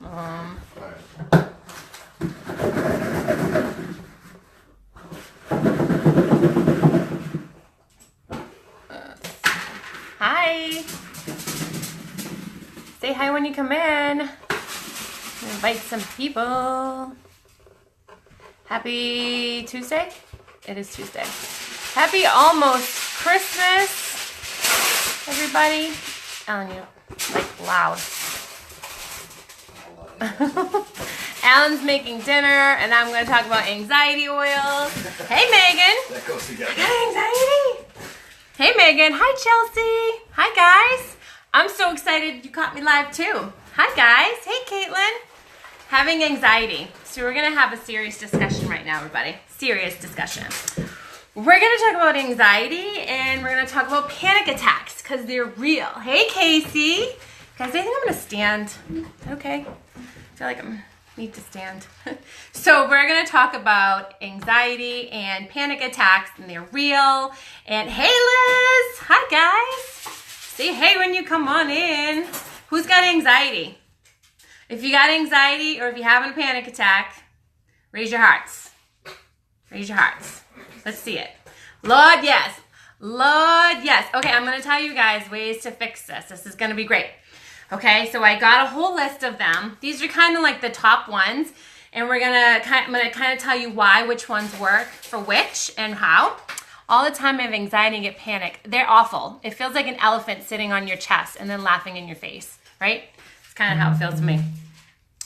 Alright. Hi. Say hi when you come in. Invite some people. Happy Tuesday? It is Tuesday. Happy almost Christmas, everybody. Alan, you like loud. Alan's making dinner, and I'm going to talk about anxiety oils. Hey, Megan. That goes together. I got anxiety. Hey, Megan. Hi, Chelsea. Hi, guys. I'm so excited you caught me live, too. Hi, guys. Hey, Caitlin. Having anxiety. So we're going to have a serious discussion right now, everybody. Serious discussion. We're going to talk about anxiety, and we're going to talk about panic attacks, because they're real. Hey, Casey. Guys, I think I'm going to stand. Okay. I feel like I need to stand. So we're going to talk about anxiety and panic attacks, and they're real. And hey, Liz. Hi, guys. Say hey when you come on in. Who's got anxiety? If you got anxiety or if you're having a panic attack, raise your hearts. Raise your hearts. Let's see it. Lord, yes. Lord, yes. Okay, I'm going to tell you guys ways to fix this. This is going to be great. Okay, so I got a whole list of them. These are kind of like the top ones, and I'm going to kind of tell you why, which ones work for which and how. All the time I have anxiety and get panic. They're awful. It feels like an elephant sitting on your chest and then laughing in your face, right? It's kind of how it feels to me.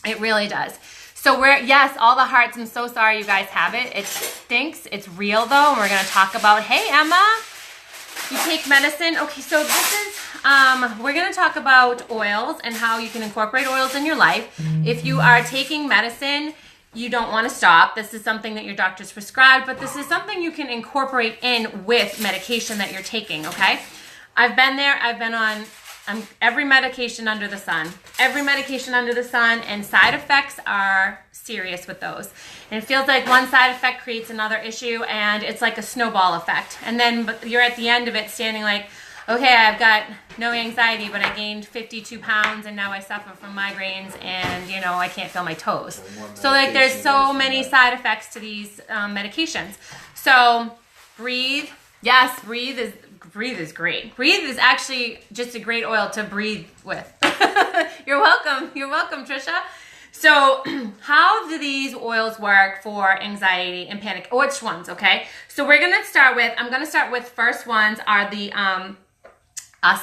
It really does. So yes, all the hearts. I'm so sorry you guys have it. It stinks. It's real though, and we're going to talk about, hey, Emma. You take medicine. Okay, so this is, we're going to talk about oils and how you can incorporate oils in your life. If you are taking medicine, you don't want to stop. This is something that your doctor's prescribed, but this is something you can incorporate in with medication that you're taking, okay? I've been there. I've been on every medication under the sun. Every medication under the sun, and side effects are serious with those. And it feels like one side effect creates another issue, and it's like a snowball effect. And then you're at the end of it standing like, okay, I've got no anxiety, but I gained 52 pounds, and now I suffer from migraines, and, you know, I can't feel my toes. So, like, there's so many side effects to these medications. So, breathe. Yes, breathe is great. Breathe is actually just a great oil to breathe with. You're welcome. You're welcome, Trisha. So how do these oils work for anxiety and panic? Which ones, okay? So I'm going to start with first ones are the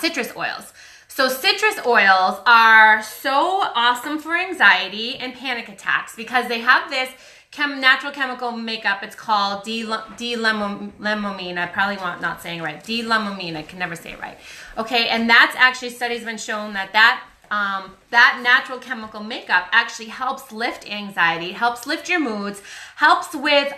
citrus oils. So citrus oils are so awesome for anxiety and panic attacks because they have this natural chemical makeup. It's called D-lemomine. I probably not saying it right. D-lemomine. I can never say it right. Okay, and that's actually, studies have been shown that natural chemical makeup actually helps lift anxiety, helps lift your moods, helps with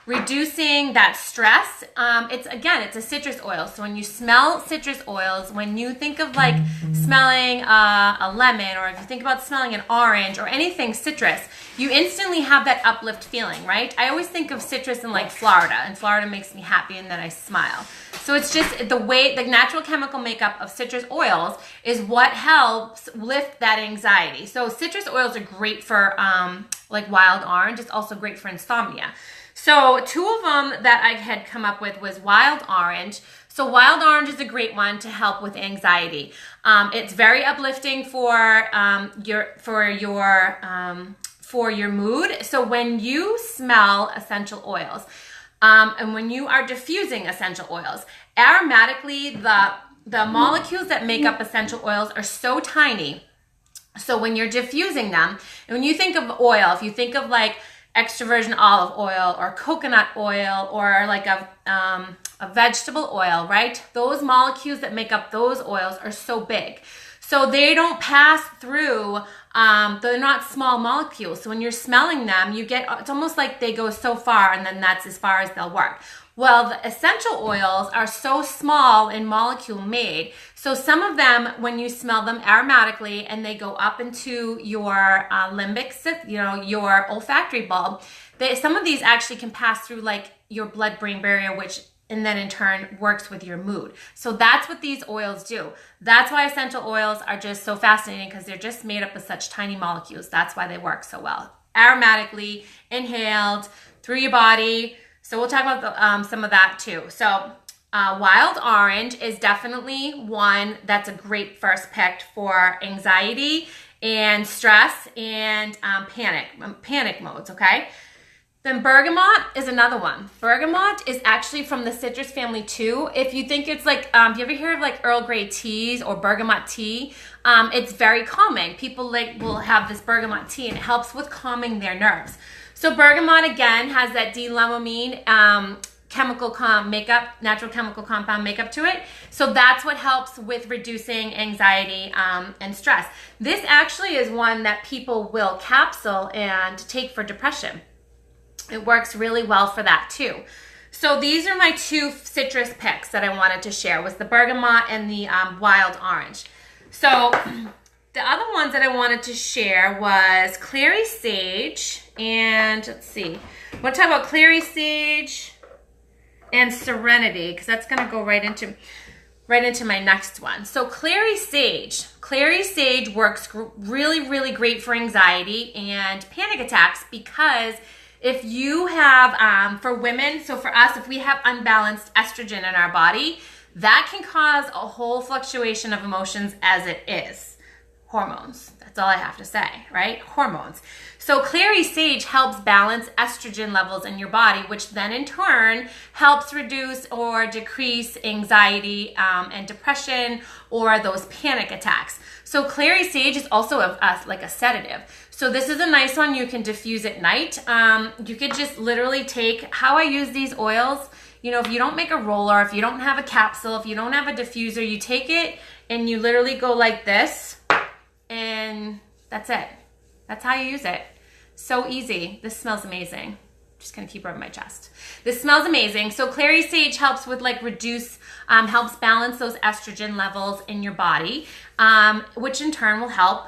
reducing that stress. It's a citrus oil. So when you smell citrus oils, when you think of like smelling a lemon, or if you think about smelling an orange or anything citrus, you instantly have that uplift feeling, right? I always think of citrus in like Florida, and Florida makes me happy, and then I smile. So it's just the natural chemical makeup of citrus oils is what helps lift that anxiety. So citrus oils are great for like wild orange. It's also great for insomnia. So two of them that I had come up with was wild orange. So wild orange is a great one to help with anxiety. It's very uplifting for your mood. So when you smell essential oils, and when you are diffusing essential oils, aromatically, the molecules that make up essential oils are so tiny. So when you're diffusing them, and when you think of oil, if you think of like extra virgin olive oil or coconut oil or like a vegetable oil, right? Those molecules that make up those oils are so big. So they don't pass through, they're not small molecules. So when you're smelling them, it's almost like they go so far, and then that's as far as they'll work. Well, the essential oils are so small in molecule made. So some of them, when you smell them aromatically and they go up into your limbic system, your olfactory bulb, some of these actually can pass through like your blood-brain barrier, which and then in turn works with your mood. So that's what these oils do. That's why essential oils are just so fascinating, because they're just made up of such tiny molecules. That's why they work so well. Aromatically, inhaled, through your body. So we'll talk about some of that too. So wild orange is definitely one that's a great first pick for anxiety and stress and panic modes, okay? Then bergamot is another one. Bergamot is actually from the citrus family too. If you think it's like, do you ever hear of like Earl Grey teas or bergamot tea? It's very calming. People will have this bergamot tea, and it helps with calming their nerves. So bergamot again has that D-limonene natural chemical compound makeup to it. So that's what helps with reducing anxiety and stress. This actually is one that people will capsule and take for depression. It works really well for that too. So these are my two citrus picks that I wanted to share, was the bergamot and the wild orange. So the other ones that I wanted to share was clary sage, and let's see. I want to talk about clary sage and serenity, because that's going to go right into my next one. So clary sage works really, really great for anxiety and panic attacks, because if you have, for women, so for us, if we have unbalanced estrogen in our body, that can cause a whole fluctuation of emotions as it is. Hormones. That's all I have to say, right? Hormones. So clary sage helps balance estrogen levels in your body, which then in turn helps reduce or decrease anxiety and depression or those panic attacks. So clary sage is also like a sedative. So this is a nice one you can diffuse at night. You could just literally take, how I use these oils, you know, if you don't make a roller, if you don't have a capsule, if you don't have a diffuser, you take it and you literally go like this, and that's it. That's how you use it. So easy. This smells amazing. Just gonna keep rubbing my chest. This smells amazing. So clary sage helps with helps balance those estrogen levels in your body, which in turn will help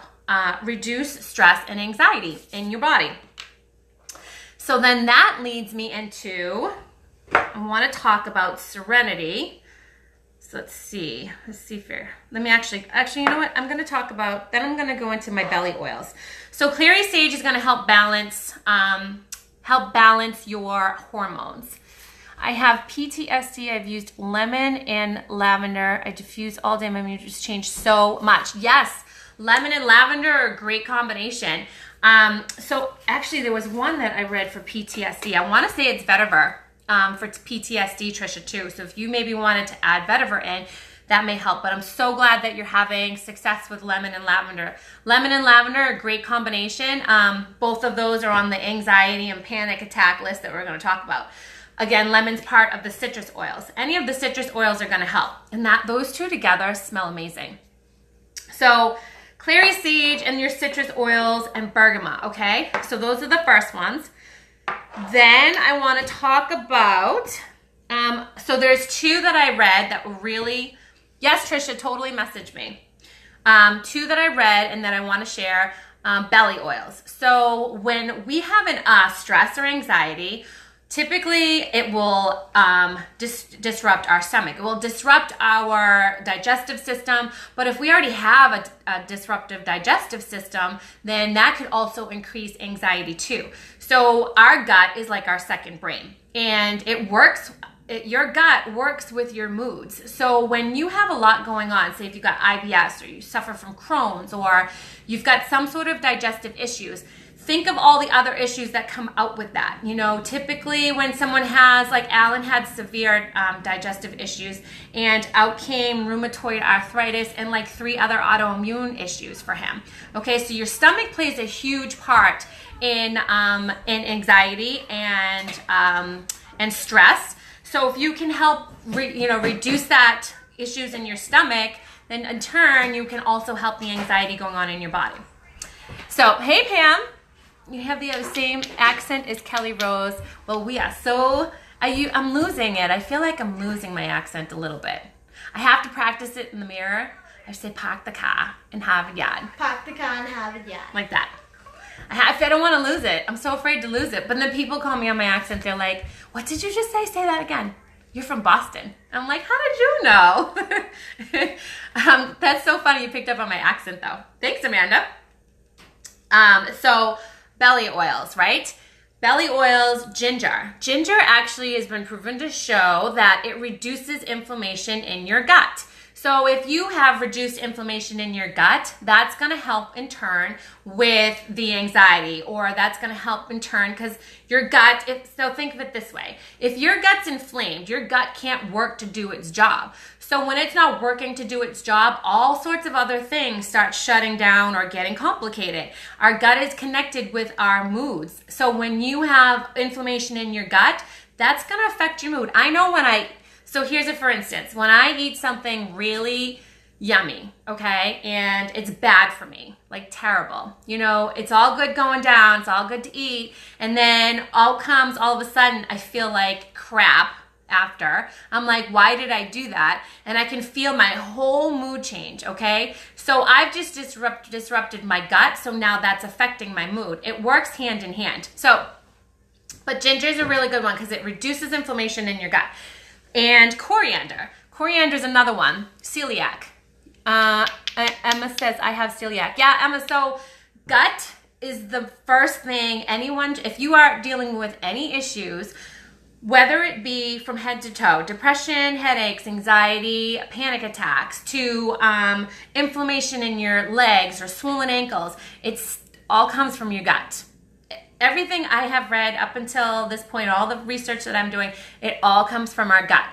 reduce stress and anxiety in your body. So then that leads me into, I want to talk about serenity. So let's see here. Let me actually, you know what? I'm going to talk about, then I'm going to go into my belly oils. So clary sage is going to help balance your hormones. I have PTSD. I've used lemon and lavender. I diffuse all day. My mood just changed so much. Yes, lemon and lavender are a great combination. So actually there was one that I read for PTSD. I want to say it's vetiver. For PTSD, Trisha, too. So if you maybe wanted to add vetiver in, that may help. But I'm so glad that you're having success with lemon and lavender. Lemon and lavender are a great combination. Both of those are on the anxiety and panic attack list that we're going to talk about. Again, lemon's part of the citrus oils. Any of the citrus oils are going to help. And those two together smell amazing. So clary sage and your citrus oils and bergamot, okay? So those are the first ones. Then I want to talk about, so there's two that I read that were really, yes, Trisha, totally messaged me. Two that I read and that I want to share, belly oils. So when we have stress or anxiety, typically it will disrupt our stomach. It will disrupt our digestive system. But if we already have a disruptive digestive system, then that could also increase anxiety too. So our gut is like our second brain, and your gut works with your moods. So when you have a lot going on, say if you've got IBS or you suffer from Crohn's or you've got some sort of digestive issues, think of all the other issues that come out with that. You know, typically when someone has, like Alan had severe digestive issues, and out came rheumatoid arthritis and like 3 other autoimmune issues for him. Okay, so your stomach plays a huge part in anxiety and stress. So if you can help reduce that issues in your stomach, then in turn you can also help the anxiety going on in your body. So hey Pam, you have the same accent as Kelly Rose. Well, we are so, I'm losing it. I feel like I'm losing my accent a little bit. I have to practice it in the mirror. I say park the car and have a yard. Park the car and have a yard. Like that. I don't want to lose it. I'm so afraid to lose it. But then people call me on my accent. They're like, what did you just say? Say that again. you're from Boston. I'm like, how did you know? That's so funny you picked up on my accent though. Thanks, Amanda. So belly oils, right? Belly oils, ginger. Ginger actually has been proven to show that it reduces inflammation in your gut. So if you have reduced inflammation in your gut, that's going to help in turn with the anxiety, or that's going to help in turn because your gut, so think of it this way. If your gut's inflamed, your gut can't work to do its job. So when it's not working to do its job, all sorts of other things start shutting down or getting complicated. Our gut is connected with our moods. So when you have inflammation in your gut, that's going to affect your mood. I know so here's for instance, when I eat something really yummy, okay, and it's bad for me, like terrible, it's all good going down, it's all good to eat, and then all of a sudden I feel like crap after. I'm like, why did I do that? And I can feel my whole mood change, okay? So I've just disrupted my gut, so now that's affecting my mood. It works hand in hand. But ginger is a really good one because it reduces inflammation in your gut. And coriander. Coriander is another one. Celiac. Emma says, I have celiac. Yeah, Emma, so gut is the first thing if you are dealing with any issues, whether it be from head to toe, depression, headaches, anxiety, panic attacks, to inflammation in your legs or swollen ankles, it all comes from your gut. Everything I have read up until this point, all the research that I'm doing, it all comes from our gut.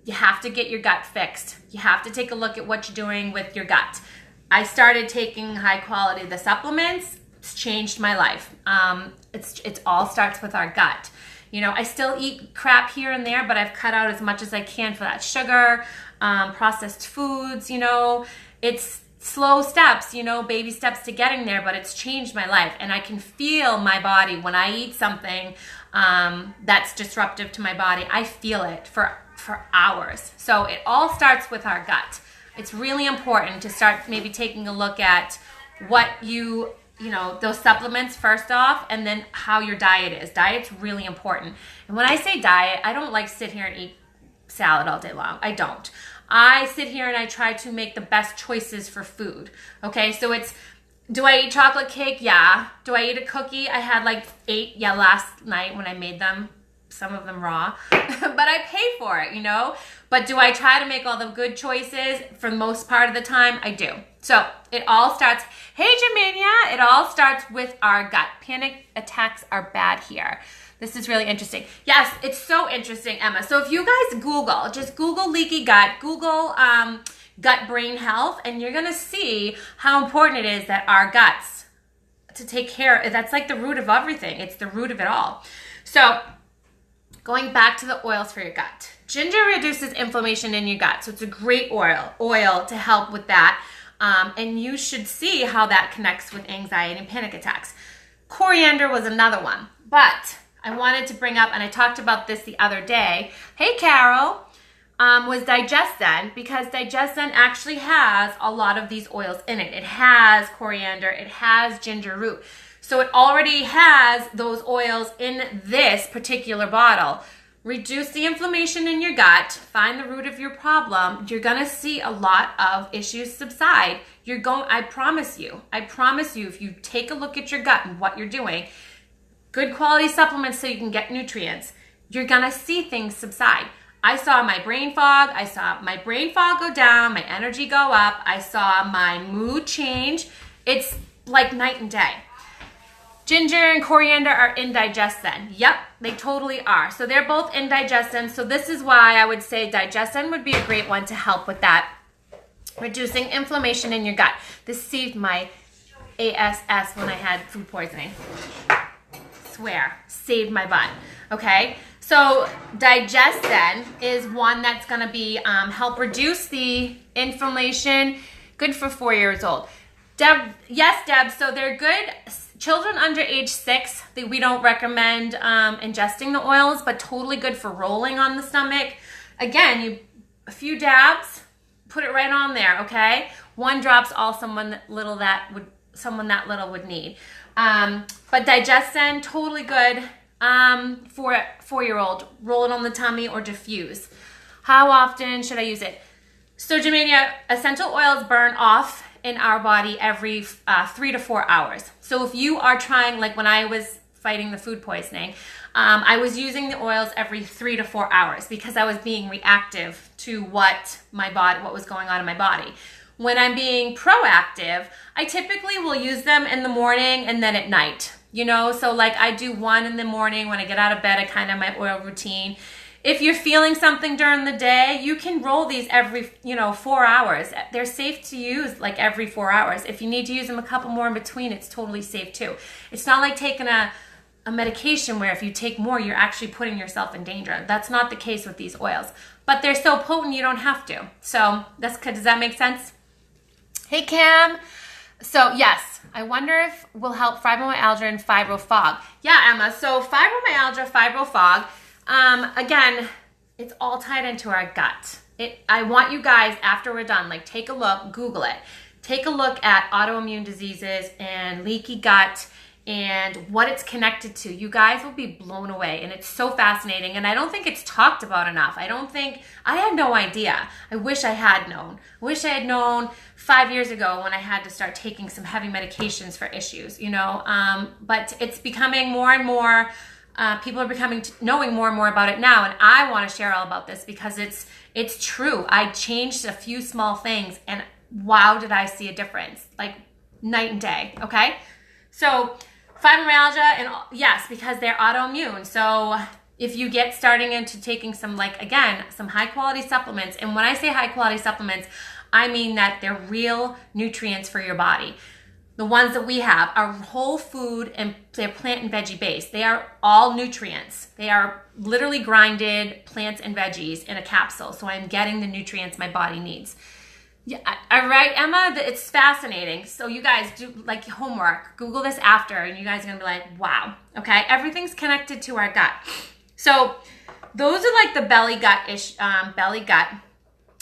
You have to get your gut fixed. You have to take a look at what you're doing with your gut. I started taking high quality the supplements. It's changed my life. It all starts with our gut. I still eat crap here and there, but I've cut out as much as I can for that sugar, processed foods. It's slow steps, baby steps to getting there, but it's changed my life. And I can feel my body when I eat something that's disruptive to my body. I feel it for hours. So it all starts with our gut. It's really important to start maybe taking a look at what those supplements first off, and then how your diet is. Diet's really important. And when I say diet, I don't like sit here and eat salad all day long. I don't. I sit here and I try to make the best choices for food. Okay, so do I eat chocolate cake? Yeah. Do I eat a cookie? I had like 8, last night when I made them, some of them raw, but I pay for it, But do I try to make all the good choices for the most part of the time? I do. So it all starts, hey Jaminia, it all starts with our gut. Panic attacks are bad here. This is really interesting. Yes, it's so interesting, Emma. So if you guys just Google leaky gut, Google gut-brain health, and you're gonna see how important it is that our guts to take care, that's like the root of everything. It's the root of it all. So going back to the oils for your gut. Ginger reduces inflammation in your gut, so it's a great oil to help with that. And you should see how that connects with anxiety and panic attacks. Coriander was another one, but I wanted to bring up, and I talked about this the other day. Hey, Carol, was Digestin, because Digestin actually has a lot of these oils in it. It has coriander, it has ginger root. So it already has those oils in this particular bottle. Reduce the inflammation in your gut, find the root of your problem. You're gonna see a lot of issues subside. I promise you, if you take a look at your gut and what you're doing, good quality supplements so you can get nutrients, you're gonna see things subside. I saw my brain fog go down, my energy go up, I saw my mood change. It's like night and day. Ginger and coriander are in Digestin. Yep, they totally are. So they're both in Digestin. So this is why I would say Digestin would be a great one to help with that, reducing inflammation in your gut. This saved my ASS when I had food poisoning. Swear, saved my butt. Okay, so Digestin is one that's going to be help reduce the inflammation. Good for 4 years old. Deb, yes, Deb. So they're good. Children under age 6, we don't recommend ingesting the oils, but totally good for rolling on the stomach. Again, a few dabs, put it right on there, okay? 1 drop's all someone that little would need. But Digestin, totally good for a 4-year-old. Roll it on the tummy or diffuse. How often should I use it? So Germania, essential oils burn off in our body every 3 to 4 hours. So if you are trying, like when I was fighting the food poisoning, I was using the oils every 3 to 4 hours because I was being reactive to what was going on in my body. When I'm being proactive, I typically will use them in the morning and then at night. You know, so like I do one in the morning when I get out of bed, I kind of my oil routine. If you're feeling something during the day, you can roll these every, 4 hours. They're safe to use like every 4 hours. If you need to use them a couple more in between, it's totally safe too. It's not like taking a medication where if you take more, you're actually putting yourself in danger. That's not the case with these oils. But they're so potent, you don't have to. So does that make sense? Hey, Cam. So yes, I wonder if will help fibromyalgia and fibro fog. Yeah, Emma. So fibromyalgia, fibro fog. Again, it's all tied into our gut. I want you guys, after we're done, like take a look, Google it. Take a look at autoimmune diseases and leaky gut and what it's connected to. You guys will be blown away, and it's so fascinating, and I don't think it's talked about enough. I had no idea. I wish I had known. I wish I had known 5 years ago when I had to start taking some heavy medications for issues, but it's becoming more and more, people are knowing more and more about it now, and I want to share all about this because it's true. I changed a few small things, and wow, did I see a difference, like night and day, okay? So fibromyalgia, and yes, because they're autoimmune. So if you get starting into taking some high quality supplements, and when I say high quality supplements, I mean that they're real nutrients for your body. The ones that we have are whole food, and they're plant and veggie based. They are all nutrients. They are literally grinded plants and veggies in a capsule. So I'm getting the nutrients my body needs. Yeah, all right, Emma, it's fascinating. So you guys do like homework, Google this after, and you guys are gonna be like, wow, okay? Everything's connected to our gut. So those are like the belly gut.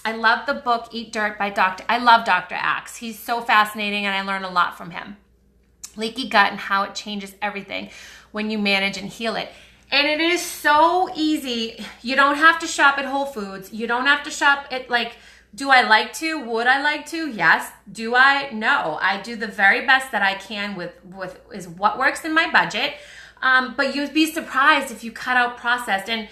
I love the book Eat Dirt by I love Dr. Attcks. He's so fascinating, and I learn a lot from him. Leaky gut and how it changes everything when you manage and heal it. And it is so easy. You don't have to shop at Whole Foods. You don't have to shop at do I like to? Would I like to? Yes. Do I? No. I do the very best that I can with is what works in my budget. But you'd be surprised if you cut out processed, and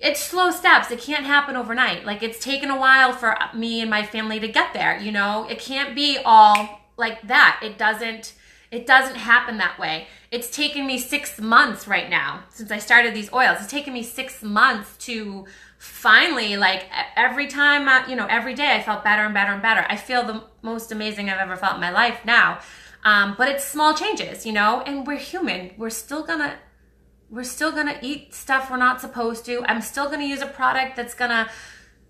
it's slow steps. It can't happen overnight. Like it's taken a while for me and my family to get there. It can't be all like that. It doesn't happen that way. It's taken me 6 months right now since I started these oils. It's taken me 6 months to finally, every time, every day I felt better and better and better. I feel the most amazing I've ever felt in my life now. But it's small changes, and we're human. We're still gonna eat stuff we're not supposed to. I'm still gonna use a product that's gonna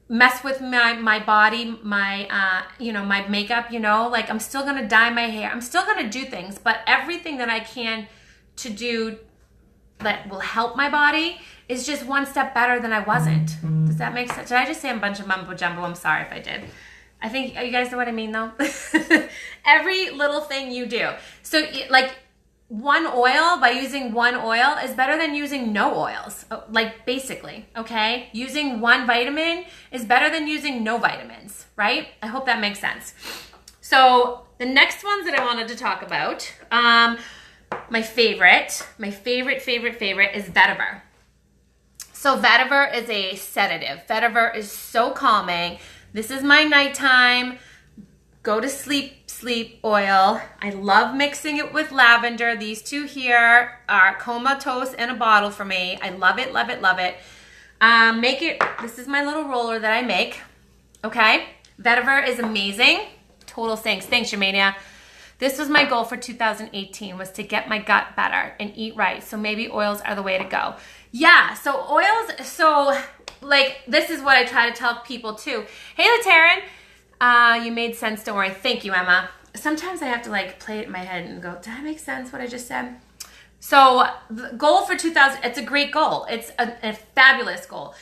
mess with my body, my my makeup, I'm still gonna dye my hair. I'm still gonna do things, but everything that I can to do that will help my body is just one step better than I wasn't. Does that make sense? Did I just say a bunch of mumbo jumbo? I'm sorry if I did. I think you guys know what I mean though. Every little thing you do. So one oil, by using one oil is better than using no oils, basically, okay? Using one vitamin is better than using no vitamins, right? I hope that makes sense. So the next ones that I wanted to talk about, my favorite is vetiver. So vetiver is a sedative. Vetiver is so calming. This is my nighttime go to sleep oil. I love mixing it with lavender. These two here are comatose in a bottle for me. I love it, love it, love it. This is my little roller that I make, okay? Vetiver is amazing. Total thanks, Germania. This was my goal for 2018, was to get my gut better and eat right. So maybe oils are the way to go. Yeah, so oils, this is what I try to tell people too. Hey, LaTaryn, you made sense, don't worry. Thank you, Emma. Sometimes I have to play it in my head and go, did I make sense what I just said? So the goal for 2000, it's a great goal. It's a fabulous goal.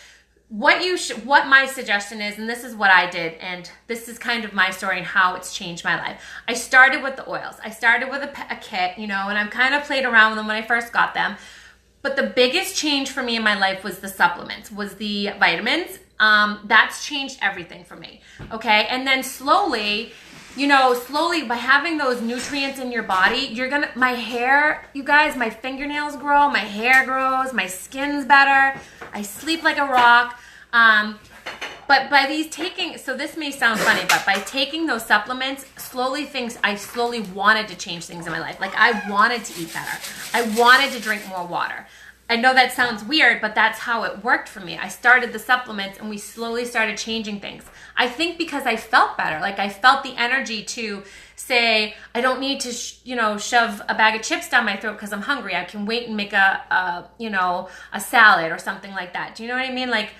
What my suggestion is, and this is what I did, and this is kind of my story and how it's changed my life. I started with the oils. I started with a kit, and I'm kind of played around with them when I first got them. But the biggest change for me in my life was the supplements, was the vitamins. That's changed everything for me. Okay. And then slowly by having those nutrients in your body, my hair, you guys, my fingernails grow, my hair grows, my skin's better. I sleep like a rock. But by so this may sound funny, but by taking those supplements, I slowly wanted to change things in my life. Like I wanted to eat better. I wanted to drink more water. I know that sounds weird, but that's how it worked for me. I started the supplements and we slowly started changing things. I think because I felt better. Like I felt the energy to say, I don't need to, shove a bag of chips down my throat because I'm hungry. I can wait and make a salad or something like that. Do you know what I mean? Like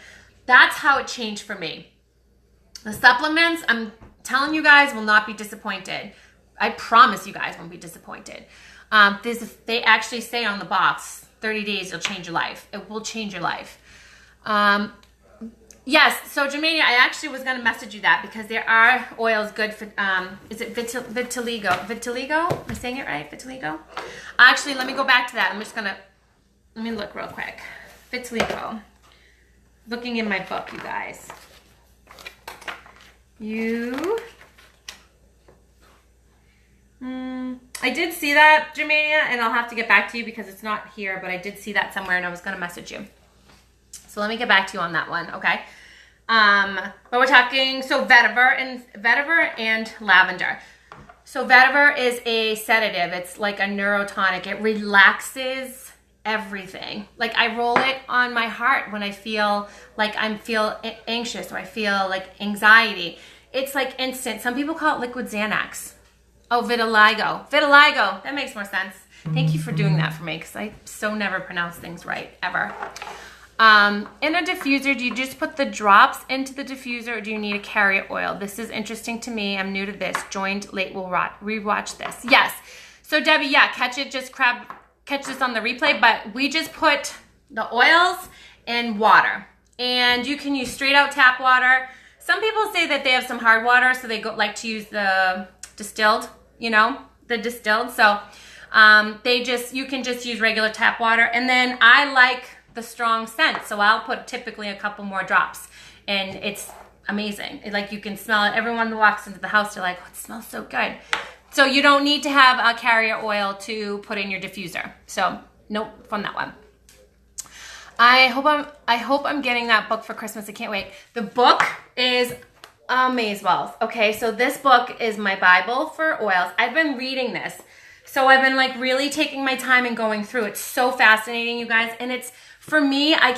that's how it changed for me. The supplements, I'm telling you guys, will not be disappointed. I promise you guys won't be disappointed. They actually say on the box, 30 days, it'll change your life. It will change your life. Yes, so Germania, I actually was going to message you that because there are oils good for, is it vitiligo? Vitiligo? Am I saying it right? Vitiligo? Actually, let me go back to that. Let me look real quick. Vitiligo. Looking in my book, you guys. I did see that, Germania, and I'll have to get back to you because it's not here, but I did see that somewhere and I was going to message you. So let me get back to you on that one, okay? But we're talking, so vetiver and lavender. So vetiver is a sedative. It's like a neurotonic. It relaxes everything. Like I roll it on my heart when I feel like anxious or I feel like anxiety. It's like instant. Some people call it liquid Xanax. Oh, vitiligo. Vitiligo. That makes more sense. Thank you for doing that for me because I so never pronounce things right, ever. In a diffuser, do you just put the drops into the diffuser or do you need a carrier oil? This is interesting to me. I'm new to this. Joined late, will rewatch this. Yes. So Debbie, yeah, catch this on the replay, but we just put the oils and water. And you can use straight out tap water. Some people say that they have some hard water, so they like to use the distilled, So you can just use regular tap water. And then I like the strong scent, so I'll put typically a couple more drops, and it's amazing. Like you can smell it. Everyone that walks into the house, they're like, oh, it smells so good. So you don't need to have a carrier oil to put in your diffuser. So nope from that one. I hope I'm getting that book for Christmas. I can't wait. The book is Amazeballs. Okay, so this book is my Bible for oils. I've been reading this. So I've been like really taking my time and going through. It's so fascinating, you guys. And it's, for me, I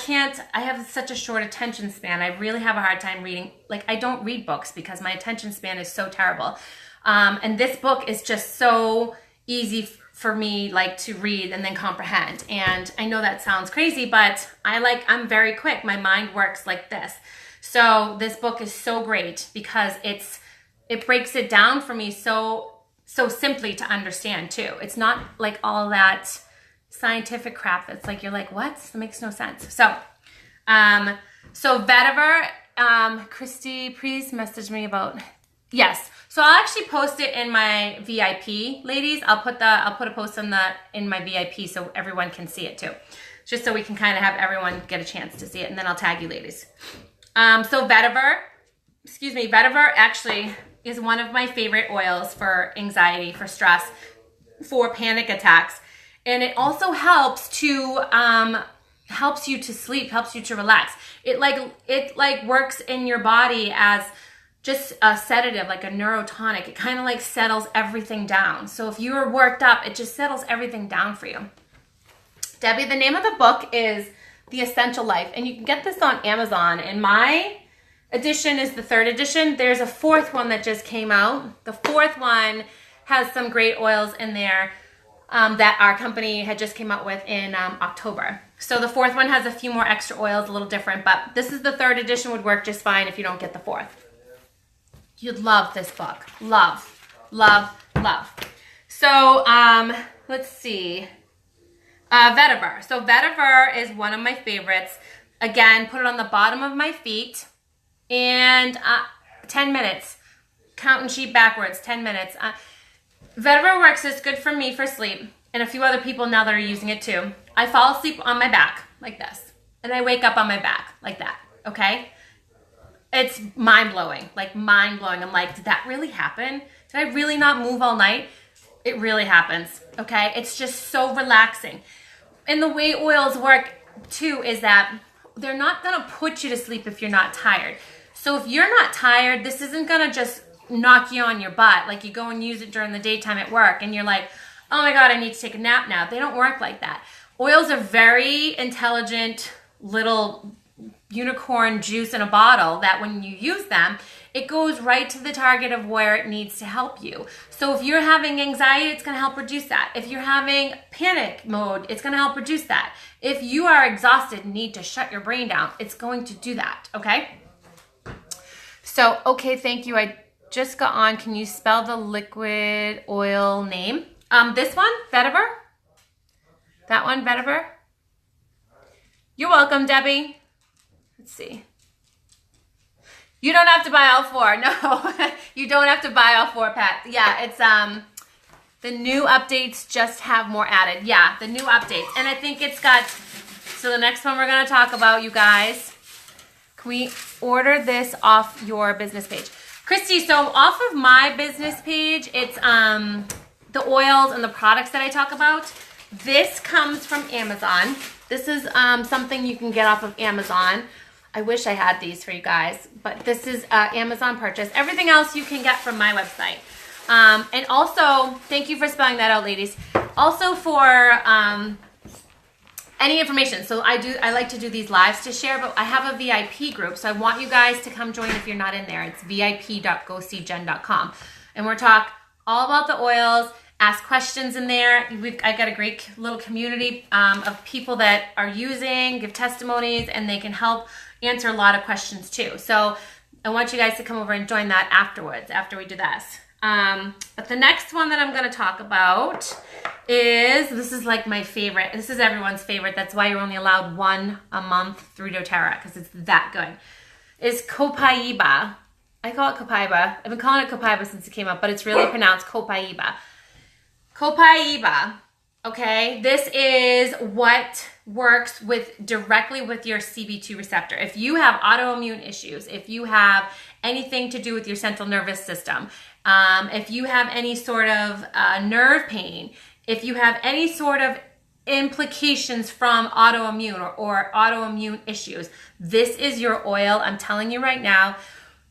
have such a short attention span. I really have a hard time reading. Like I don't read books because my attention span is so terrible. And this book is just so easy for me like to read and then comprehend. And I know that sounds crazy, but I'm very quick. My mind works like this. So this book is so great because it breaks it down for me so simply to understand too. It's not like all that scientific crap that's like, you're like, what? That makes no sense. So vetiver, Christy, please message me about, yes. So I'll actually post it in my VIP, ladies. I'll put a post on in my VIP so everyone can see it too. Just so we can kind of have everyone get a chance to see it, and then I'll tag you ladies. So vetiver actually is one of my favorite oils for anxiety, for stress, for panic attacks. And it also helps you to sleep, helps you to relax. It works in your body as just a sedative, like a neurotonic. It kind of like settles everything down. So if you are worked up, it just settles everything down for you. Debbie, the name of the book is The Essential Life, and you can get this on Amazon. And my edition is the 3rd edition. There's a 4th one that just came out. The 4th one has some great oils in there that our company had just came out with in October. So the 4th one has a few more extra oils, a little different, but this is the 3rd edition, would work just fine if you don't get the 4th. You'd love this book. Love, love, love. So let's see. Vetiver. So vetiver is one of my favorites. Again, put it on the bottom of my feet and 10 minutes. Count and sheet backwards, 10 minutes. Vetiver works. It's good for me for sleep, and a few other people now that are using it too. I fall asleep on my back like this, and I wake up on my back like that, okay? It's mind-blowing, like mind-blowing. I'm like, did that really happen? Did I really not move all night? It really happens, okay? It's just so relaxing. And the way oils work too is that they're not gonna put you to sleep if you're not tired. So if you're not tired, this isn't gonna just knock you on your butt. Like you go and use it during the daytime at work and you're like, oh my God, I need to take a nap now. They don't work like that. Oils are very intelligent little unicorn juice in a bottle that when you use them, it goes right to the target of where it needs to help you. So if you're having anxiety, it's going to help reduce that. If you're having panic mode, it's going to help reduce that. If you are exhausted and need to shut your brain down, it's going to do that, okay? So, okay, thank you. I just got on. Can you spell the liquid oil name? This one, vetiver. That one, vetiver. You're welcome, Debbie. Let's see. You don't have to buy all four. No, you don't have to buy all four, Pat. Yeah, it's the new updates just have more added. Yeah, the new updates. And I think it's got, so the next one we're going to talk about, you guys, can we order this off your business page? Christy, so off of my business page, it's the oils and the products that I talk about. This comes from Amazon. This is something you can get off of Amazon. I wish I had these for you guys, but this is Amazon purchase. Everything else you can get from my website. And also, thank you for spelling that out, ladies. Also for any information. So I like to do these lives to share, but I have a VIP group. So I want you guys to come join if you're not in there. It's vip.goseejen.com. And we're talk all about the oils, ask questions in there. I got a great little community of people that are using, give testimonies, and they can help answer a lot of questions too. So I want you guys to come over and join that afterwards, after we do this. But the next one that I'm going to talk about is, this is like my favorite. This is everyone's favorite. That's why you're only allowed one a month through doTERRA, because it's that good. Is Copaiba. I call it Copaiba. I've been calling it Copaiba since it came up, but it's really pronounced Copaiba. Copaiba, okay? This is what works directly with your CB2 receptor. If you have autoimmune issues, if you have anything to do with your central nervous system, if you have any sort of nerve pain, if you have any sort of implications from autoimmune or autoimmune issues, this is your oil. I'm telling you right now.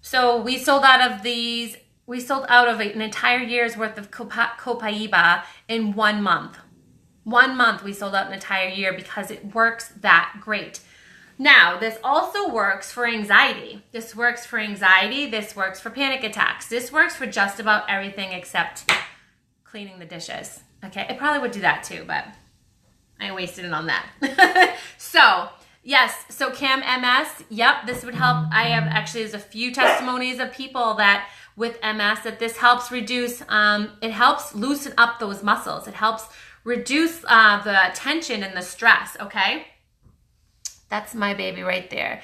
So we sold out of these. We sold out of an entire year's worth of Copaiba in 1 month. 1 month we sold out an entire year because it works that great. Now, this also works for anxiety. This works for anxiety. This works for panic attacks. This works for just about everything except cleaning the dishes. Okay, I probably would do that too, but I wasted it on that. So, yes, so Cam MS, yep, this would help. I have actually, there's a few testimonies of people that with MS that this helps reduce, it helps loosen up those muscles. It helps reduce the tension and the stress, okay? That's my baby right there.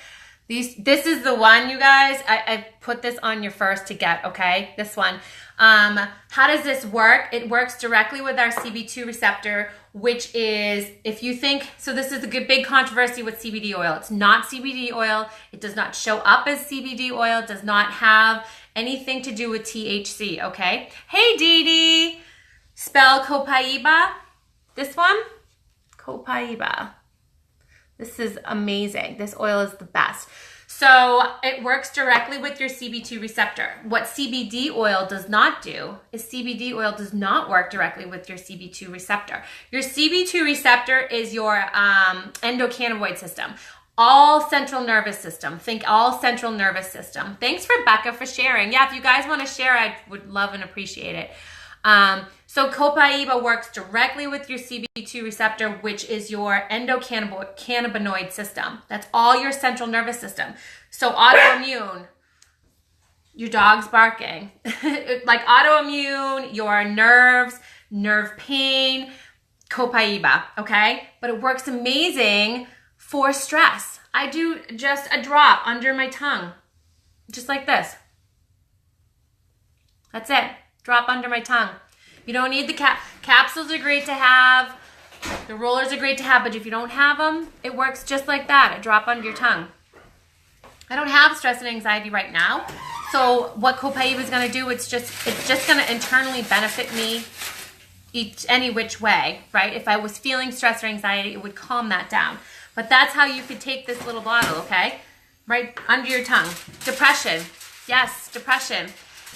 This is the one, you guys. I put this on your first to get, okay? This one. How does this work? It works directly with our CB2 receptor, which is, if you think, so this is a good big controversy with CBD oil. It's not CBD oil. It does not show up as CBD oil. It does not have anything to do with THC, okay? Hey, Dee Dee. Spell Copaiba. This one? Copaiba. This is amazing. This oil is the best. So it works directly with your CB2 receptor. What CBD oil does not do is CBD oil does not work directly with your CB2 receptor. Your CB2 receptor is your endocannabinoid system. All central nervous system. Think all central nervous system. Thanks, Rebecca, for sharing. Yeah, if you guys want to share, I would love and appreciate it. So Copaiba works directly with your CB2 receptor, which is your endocannabinoid system. That's all your central nervous system. So autoimmune, your dog's barking, like autoimmune, your nerves, nerve pain, Copaiba, okay? But it works amazing for stress. I do just a drop under my tongue, just like this. That's it. Drop under my tongue. You don't need the capsules are great to have. The rollers are great to have, but if you don't have them, it works just like that. A drop under your tongue. I don't have stress and anxiety right now. So what Copaiba is going to do, it's just going to internally benefit me any which way, right? If I was feeling stress or anxiety, it would calm that down. But that's how you could take this little bottle, okay? Right under your tongue. Depression. Yes, depression.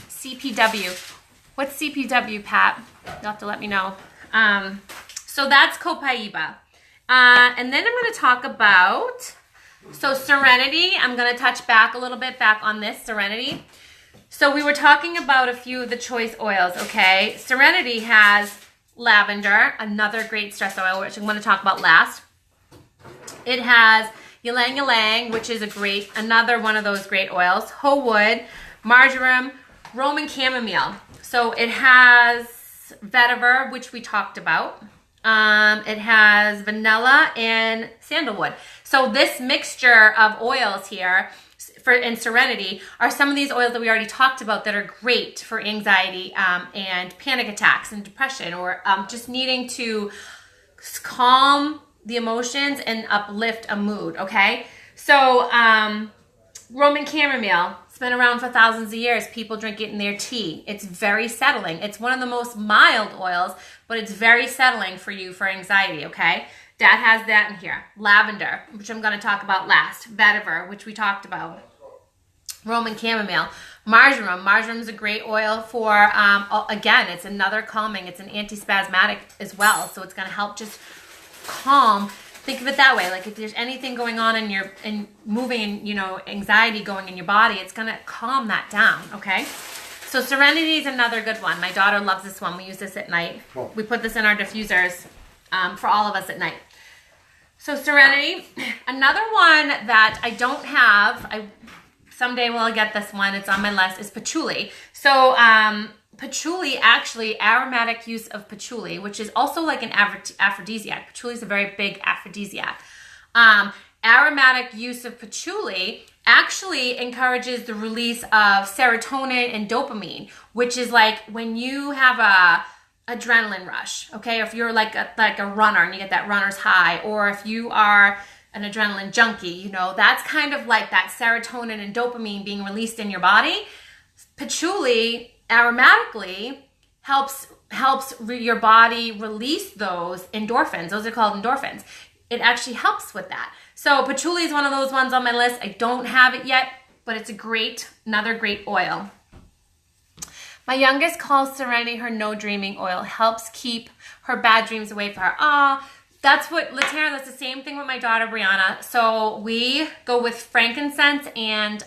CPW. What's CPW, Pat? You'll have to let me know. So that's Copaiba. And then I'm going to talk about, so Serenity. I'm going to touch back a little bit back on this, Serenity. So we were talking about a few of the choice oils, okay? Serenity has lavender, another great stress oil, which I'm going to talk about last. It has ylang ylang, which is another one of those great oils. Whole wood, marjoram, Roman chamomile. So it has vetiver, which we talked about. It has vanilla and sandalwood. So this mixture of oils here in Serenity are some of these oils that we already talked about that are great for anxiety and panic attacks and depression, or just needing to calm the emotions and uplift a mood, okay? So Roman chamomile, it's been around for thousands of years. People drink it in their tea. It's very settling. It's one of the most mild oils, but it's very settling for you for anxiety, okay? Dad has that in here. Lavender, which I'm going to talk about last. Vetiver, which we talked about. Roman chamomile. Marjoram. Marjoram is a great oil for, again, it's another calming. It's an antispasmodic as well, so it's going to help just calm. Think of it that way. Like if there's anything going on in moving and, you know, anxiety going in your body, it's going to calm that down, okay? So Serenity is another good one. My daughter loves this one. We use this at night. Cool. We put this in our diffusers for all of us at night. So Serenity, another one that I don't have, someday we'll get this one, it's on my list, is patchouli. So patchouli, actually, aromatic use of patchouli, which is also like an aphrodisiac. Patchouli is a very big aphrodisiac. Aromatic use of patchouli actually encourages the release of serotonin and dopamine, which is like when you have a adrenaline rush, okay? If you're like a runner and you get that runner's high, or if you are an adrenaline junkie, you know, that's kind of like that serotonin and dopamine being released in your body. Patchouli aromatically helps your body release those endorphins. Those are called endorphins. It actually helps with that. So patchouli is one of those ones on my list. I don't have it yet, but it's another great oil. My youngest calls Serenity her no dreaming oil. Helps keep her bad dreams away from her. That's what, Latara, that's the same thing with my daughter, Brianna. So we go with frankincense and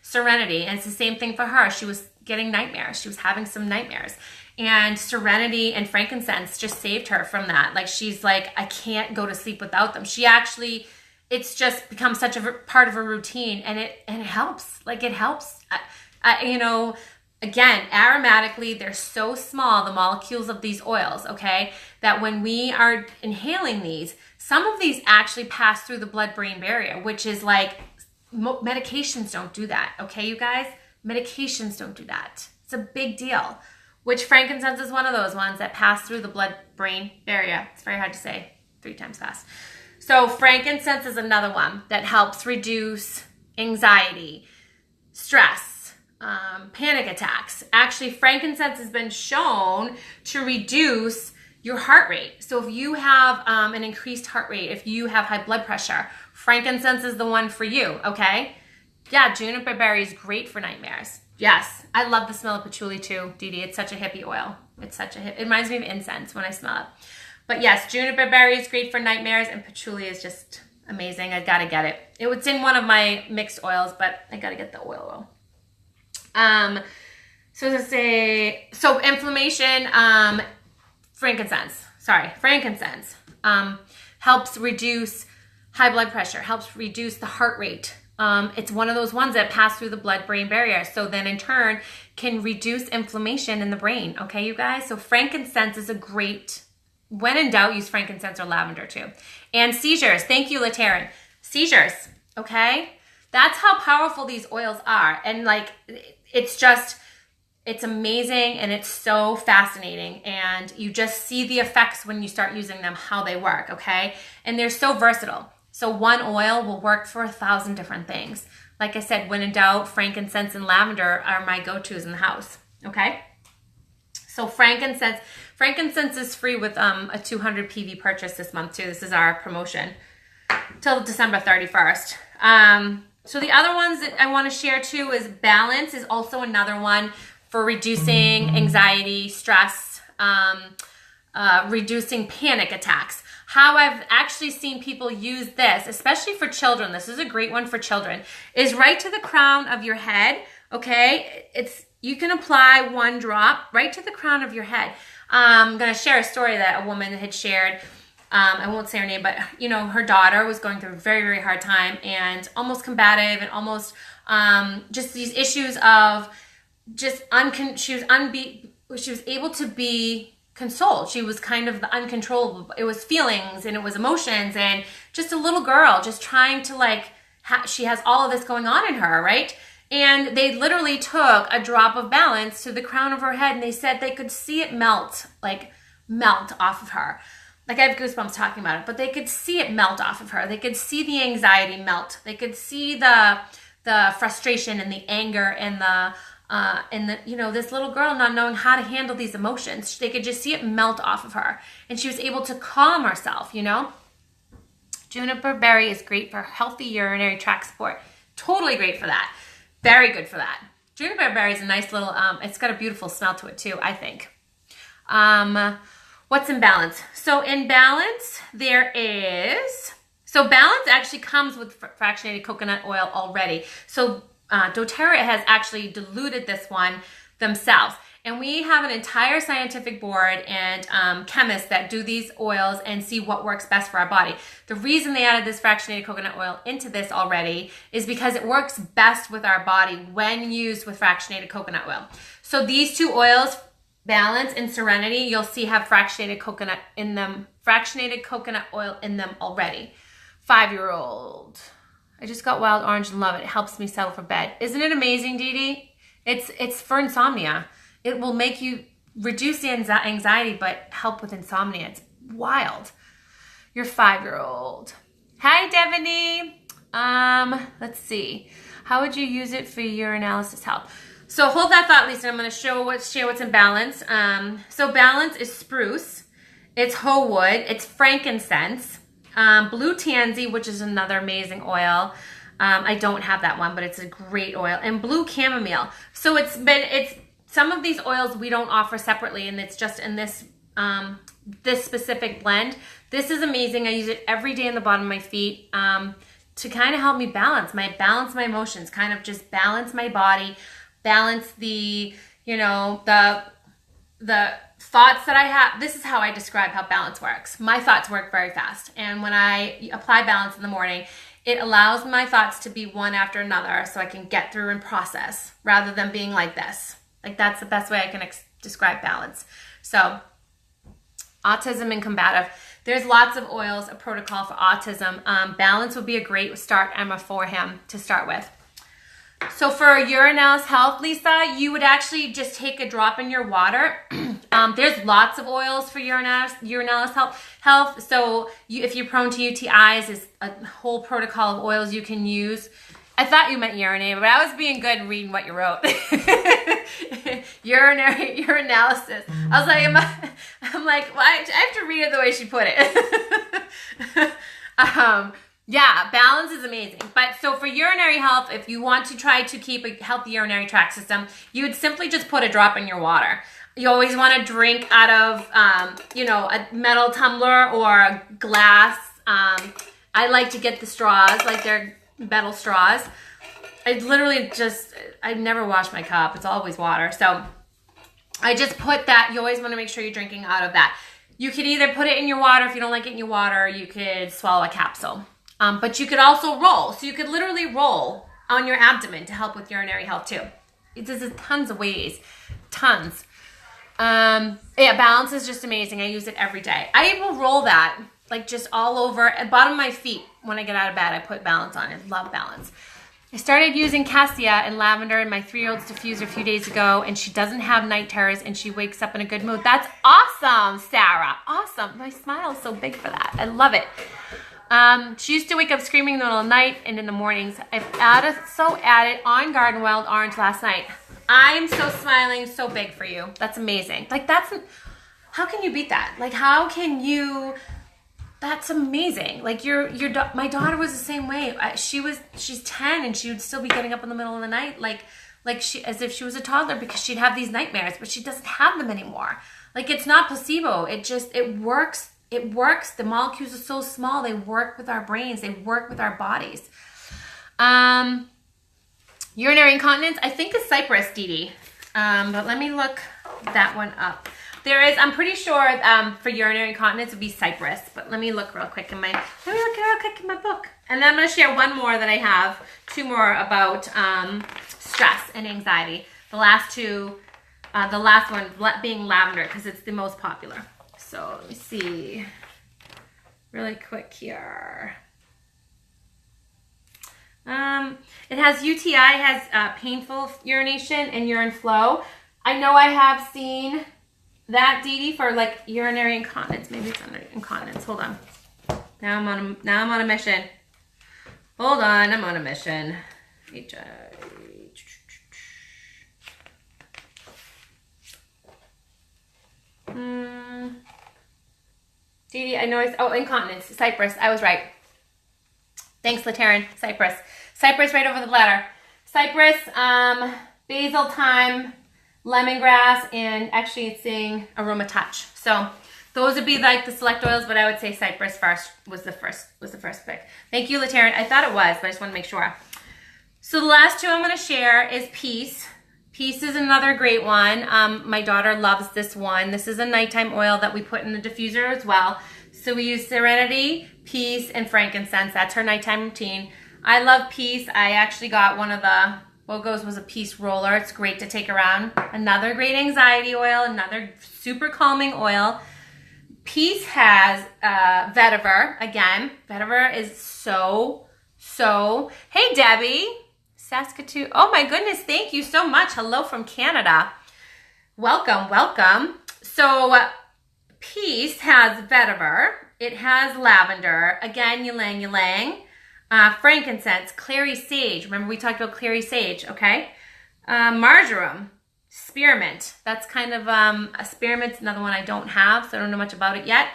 Serenity, and it's the same thing for her. She was getting nightmares. She was having some nightmares. And Serenity and frankincense just saved her from that. Like, she's like, I can't go to sleep without them. She actually, it's just become such a part of her routine, and it helps. Like, it helps. You know, again, aromatically, they're so small, the molecules of these oils, okay, that when we are inhaling these, some of these actually pass through the blood-brain barrier, which is like, medications don't do that, okay, you guys? Medications don't do that. It's a big deal, which frankincense is one of those ones that pass through the blood-brain barrier. It's very hard to say 3 times fast. So frankincense is another one that helps reduce anxiety, stress, panic attacks. Actually, frankincense has been shown to reduce your heart rate. So if you have an increased heart rate, if you have high blood pressure, frankincense is the one for you, okay? Yeah, juniper berry is great for nightmares. Yes, I love the smell of patchouli too, Dee Dee. It's such a hippie oil. It's such a it reminds me of incense when I smell it. But yes, juniper berry is great for nightmares, and patchouli is just amazing. I gotta get it. It was in one of my mixed oils, but I gotta get the oil. So inflammation, frankincense helps reduce high blood pressure, helps reduce the heart rate. It's one of those ones that pass through the blood-brain barrier, so then in turn can reduce inflammation in the brain, okay, you guys? So frankincense is a great, when in doubt, use frankincense or lavender too. And seizures, thank you, Latarin. Seizures, okay? That's how powerful these oils are. And like, it's amazing, and it's so fascinating, and you just see the effects when you start using them, how they work, okay? And they're so versatile. So one oil will work for 1,000 different things. Like I said, when in doubt, frankincense and lavender are my go-tos in the house, okay? So frankincense is free with a 200 PV purchase this month too. This is our promotion till December 31st. So the other ones that I want to share too is balance is also another one for reducing anxiety, stress, reducing panic attacks. How I've actually seen people use this, especially for children, this is a great one for children, is right to the crown of your head, okay? You can apply one drop right to the crown of your head. I'm going to share a story that a woman had shared. I won't say her name, but you know, her daughter was going through a very, very hard time and almost combative and almost just these issues of just she was able to be consoled. She was kind of uncontrollable. It was feelings and it was emotions and just a little girl just trying to she has all of this going on in her, right? And they literally took a drop of balance to the crown of her head and they said they could see it melt off of her. Like I have goosebumps talking about it, but they could see it melt off of her. They could see the anxiety melt. They could see the frustration and the anger and this little girl not knowing how to handle these emotions. They could just see it melt off of her. And she was able to calm herself, you know. Juniper berry is great for healthy urinary tract support. Totally great for that. Very good for that. Juniper berry is a nice little, it's got a beautiful smell to it too, I think. What's in balance? So in balance, balance actually comes with fractionated coconut oil already. So doTERRA has actually diluted this one themselves. And we have an entire scientific board and chemists that do these oils and see what works best for our body. The reason they added this fractionated coconut oil into this already is because it works best with our body when used with fractionated coconut oil. So these two oils, Balance and Serenity, you'll see have fractionated coconut oil in them already. 5-year-old. I just got wild orange and love it. It helps me settle for bed. Isn't it amazing, Dee Dee? It's for insomnia. It will make you reduce the anxiety, but help with insomnia. It's wild. Your 5-year-old. Hi, Devaney. Let's see. How would you use it for urinalysis help? So hold that thought, Lisa. I'm going to share what's in balance. So balance is spruce. It's hoe wood. It's frankincense. Blue tansy, which is another amazing oil. I don't have that one, but it's a great oil. And blue chamomile. So it's some of these oils we don't offer separately, and it's just in this specific blend. This is amazing. I use it every day on the bottom of my feet to kind of help me balance my emotions, kind of just balance my body, balance the thoughts that I have. This is how I describe how balance works. My thoughts work very fast. And when I apply balance in the morning, it allows my thoughts to be one after another so I can get through and process rather than being like this. Like that's the best way I can describe balance. So autism and combative. There's lots of oils, a protocol for autism. Balance would be a great start, Emma, for him to start with. So for urinalysis health, Lisa, you would actually just take a drop in your water. There's lots of oils for urinalysis health. So if you're prone to UTIs, there's a whole protocol of oils you can use. I thought you meant urinary, but I was being good and reading what you wrote. Urinalysis. I was like, I'm like, well, I have to read it the way she put it. Yeah, balance is amazing. But so for urinary health, if you want to try to keep a healthy urinary tract system, you would simply just put a drop in your water. You always want to drink out of, a metal tumbler or a glass. I like to get the straws, like they're metal straws. I never wash my cup. It's always water. So I just put that. You always want to make sure you're drinking out of that. You could either put it in your water. If you don't like it in your water, you could swallow a capsule. But you could also roll. So you could literally roll on your abdomen to help with urinary health too. There's tons of ways. Tons. Balance is just amazing. I use it every day. I will roll that like just all over at the bottom of my feet. When I get out of bed, I put balance on. I love balance. I started using cassia and lavender in my 3-year-old's diffuser a few days ago, and she doesn't have night terrors, and she wakes up in a good mood. That's awesome, Sarah. Awesome. My smile is so big for that. I love it. She used to wake up screaming in the middle of the night and in the mornings. I've added on Garden Wild Orange last night. I'm so smiling so big for you. That's amazing. Like how can you beat that? Like how can you, that's amazing. Like my daughter was the same way. She's 10 and she would still be getting up in the middle of the night as if she was a toddler because she'd have these nightmares, but she doesn't have them anymore. Like it's not placebo. It works. It works. The molecules are so small. They work with our brains. They work with our bodies. Urinary incontinence, I think is cypress, Dee Dee. But let me look that one up. There is, I'm pretty sure for urinary incontinence it would be cypress. But let me look real quick in my book. And then I'm going to share one more that I have. 2 more about stress and anxiety. The last one being lavender because it's the most popular. So let me see really quick here. It has UTI, has painful urination and urine flow. I know I have seen that, Dee Dee, for like urinary incontinence. Maybe it's under incontinence. Hold on. Now I'm on a mission. Hold on, I'm on a mission. Dee Dee, I know incontinence, cypress. I was right. Thanks, Lateran. Cypress. Cypress right over the bladder. Cypress, basil, thyme, lemongrass, and actually it's saying aroma touch. So those would be like the select oils, but I would say cypress first was the first pick. Thank you, Lateran. I thought it was, but I just want to make sure. So the last 2 I'm going to share is Peace. Peace is another great one. My daughter loves this one. This is a nighttime oil that we put in the diffuser as well. So we use Serenity, Peace, and frankincense. That's her nighttime routine. I love Peace. I actually got one of the BOGOs was a Peace roller. It's great to take around. Another great anxiety oil, another super calming oil. Peace has vetiver. Again, vetiver is so. Hey, Debbie. Saskatoon. Oh my goodness, thank you so much. Hello from Canada. Welcome. So Peace has vetiver. It has lavender. Again, ylang. Frankincense, clary sage. Remember we talked about clary sage, okay? Marjoram, spearmint. That's kind of a spearmint's another one I don't have, so I don't know much about it yet.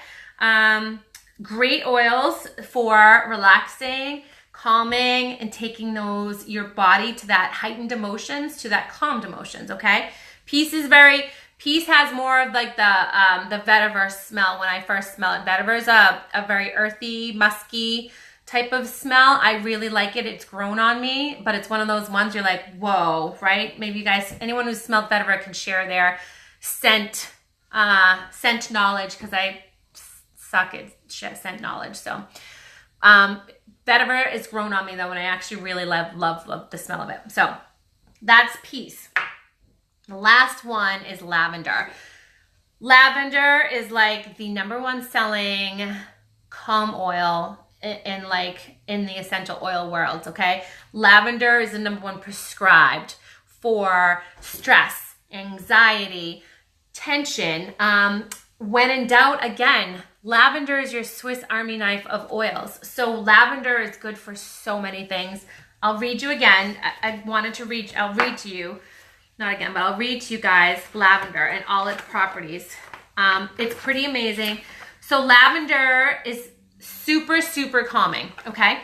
Great oils for relaxing, calming, and taking your body to that heightened emotions, to that calmed emotions, okay? Peace has more of like the vetiver smell when I first smell it. Vetiver is a very earthy, musky type of smell. I really like it. It's grown on me, but it's one of those ones you're like, whoa, right? Maybe you guys, anyone who's smelled vetiver can share their scent knowledge because I suck at scent knowledge. So vetiver is grown on me though, and I actually really love the smell of it. So that's Peace. The last one is lavender. Lavender is like the #1 selling calm oil in the essential oil world, okay? Lavender is the #1 prescribed for stress, anxiety, tension. When in doubt, again, lavender is your Swiss Army knife of oils. So lavender is good for so many things. I'll read you again. I'll read to you. Not again, but I'll read to you guys lavender and all its properties. It's pretty amazing. So lavender is super calming, okay?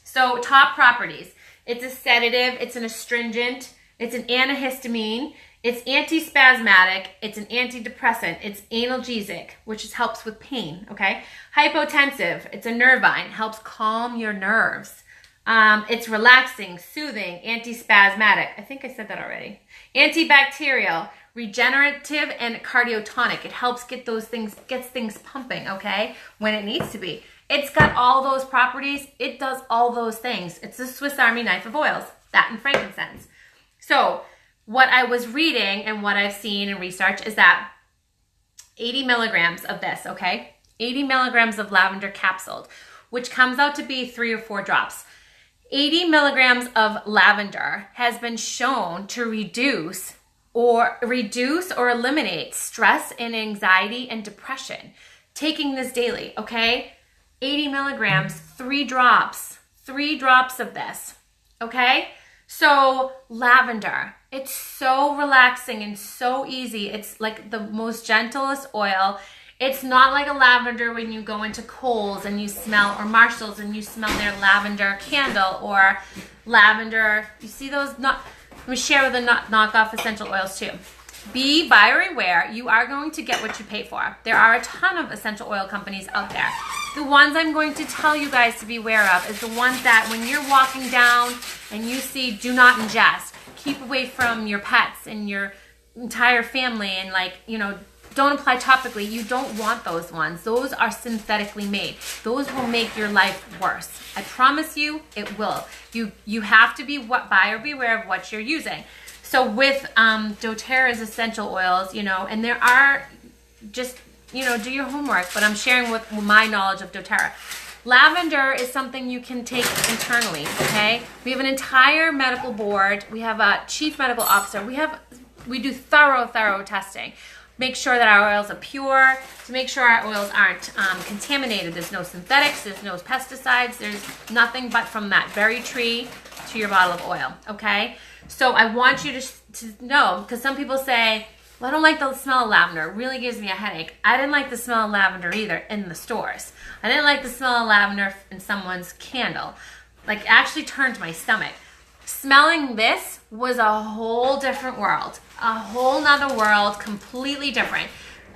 So top properties. It's a sedative, it's an astringent, it's an antihistamine, it's antispasmodic, it's an antidepressant, it's analgesic, which helps with pain, okay? Hypotensive, it's a nervine, helps calm your nerves. It's relaxing, soothing, antispasmodic. I think I said that already. Antibacterial, regenerative, and cardiotonic. It helps gets things pumping, okay, when it needs to be. It's got all those properties. It does all those things. It's the Swiss Army knife of oils, that and frankincense. So what I was reading and what I've seen in research is that 80 milligrams of this, okay, 80 milligrams of lavender capsuled, which comes out to be 3 or 4 drops. 80 milligrams of lavender has been shown to reduce or eliminate stress and anxiety and depression. Taking this daily, okay? 80 milligrams, 3 drops of this, okay? So lavender, it's so relaxing and so easy. It's like the most gentlest oil. It's not like a lavender when you go into Kohl's and you smell, or Marshall's and you smell their lavender candle, or lavender, you see those, let me share with the knockoff essential oils too. Be buyer aware. You are going to get what you pay for. There are a ton of essential oil companies out there. The ones I'm going to tell you guys to be aware of is the ones that when you're walking down and you see do not ingest, keep away from your pets and your entire family, and like, you know, don't apply topically. You don't want those ones. Those are synthetically made. Those will make your life worse. I promise you it will. You have to be buyer beware of what you're using. So with doTERRA's essential oils, you know, and there are, just, you know, do your homework, but I'm sharing with my knowledge of doTERRA. Lavender is something you can take internally, okay? We have an entire medical board. We have a chief medical officer. We do thorough testing. Make sure that our oils are pure, to make sure our oils aren't contaminated. There's no synthetics, there's no pesticides, there's nothing but from that very tree to your bottle of oil, okay? So I want you to know, because some people say, well, I don't like the smell of lavender. It really gives me a headache. I didn't like the smell of lavender either in the stores. I didn't like the smell of lavender in someone's candle. Like, it actually turned my stomach. Smelling this was a whole different world. A whole nother world, completely different.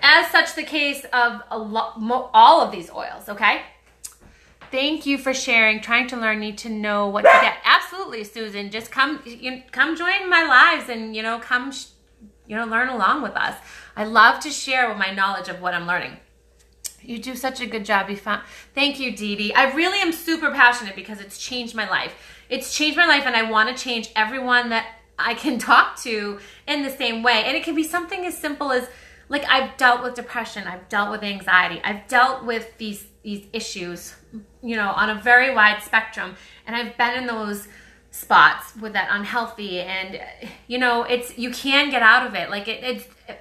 As such the case of all of these oils, okay? Thank you for sharing. Trying to learn, need to know what to get. Absolutely, Susan. Just come join my lives and, you know, come, learn along with us. I love to share with my knowledge of what I'm learning. You do such a good job. Thank you, Dee Dee. I really am super passionate because it's changed my life. It's changed my life, and I want to change everyone that I can talk to in the same way. And it can be something as simple as, like, I've dealt with depression, I've dealt with anxiety, I've dealt with these issues, you know, on a very wide spectrum, and I've been in those spots with that unhealthy, and you know, you can get out of it. Like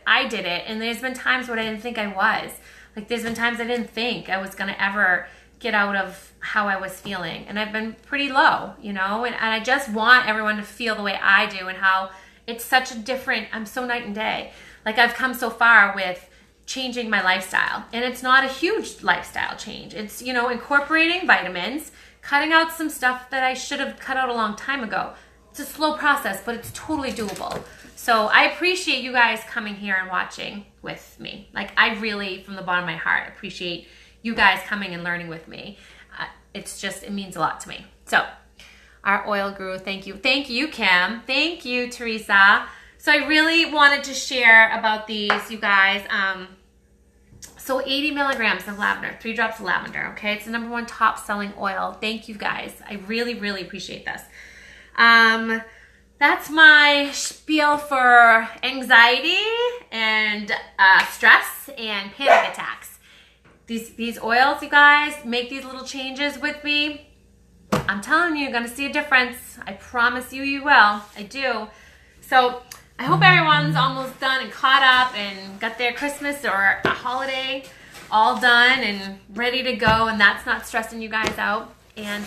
I did it, and there's been times when I didn't think I was. Like, there's been times I didn't think I was gonna ever get out of how I was feeling, and I've been pretty low, you know, and I just want everyone to feel the way I do, and how it's such a different, I'm so night and day. Like, I've come so far with changing my lifestyle, and it's not a huge lifestyle change. It's, you know, incorporating vitamins, cutting out some stuff that I should have cut out a long time ago. It's a slow process, but it's totally doable. So I appreciate you guys coming here and watching with me. Like, I really, from the bottom of my heart, appreciate you guys coming and learning with me. It means a lot to me. So our oil guru, thank you. Thank you, Kim. Thank you, Teresa. So I really wanted to share about these, you guys. So 80 milligrams of lavender, 3 drops of lavender, okay? It's the #1 top selling oil. Thank you, guys. I really, really appreciate this. That's my spiel for anxiety and stress and panic attacks. These oils, you guys, make these little changes with me. I'm telling you, you're gonna see a difference. I promise you, you will. I do. So I hope everyone's almost done and caught up and got their Christmas or a holiday all done and ready to go, and that's not stressing you guys out. And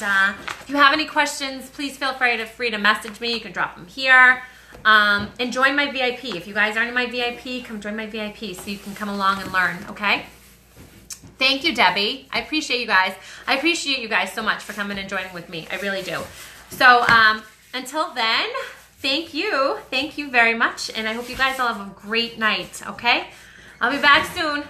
if you have any questions, please feel free to message me. You can drop them here. And join my VIP. If you guys aren't in my VIP, come join my VIP so you can come along and learn, okay? Thank you, Debbie. I appreciate you guys. I appreciate you guys so much for coming and joining with me. I really do. So until then, thank you. Thank you very much. And I hope you guys all have a great night, okay? I'll be back soon.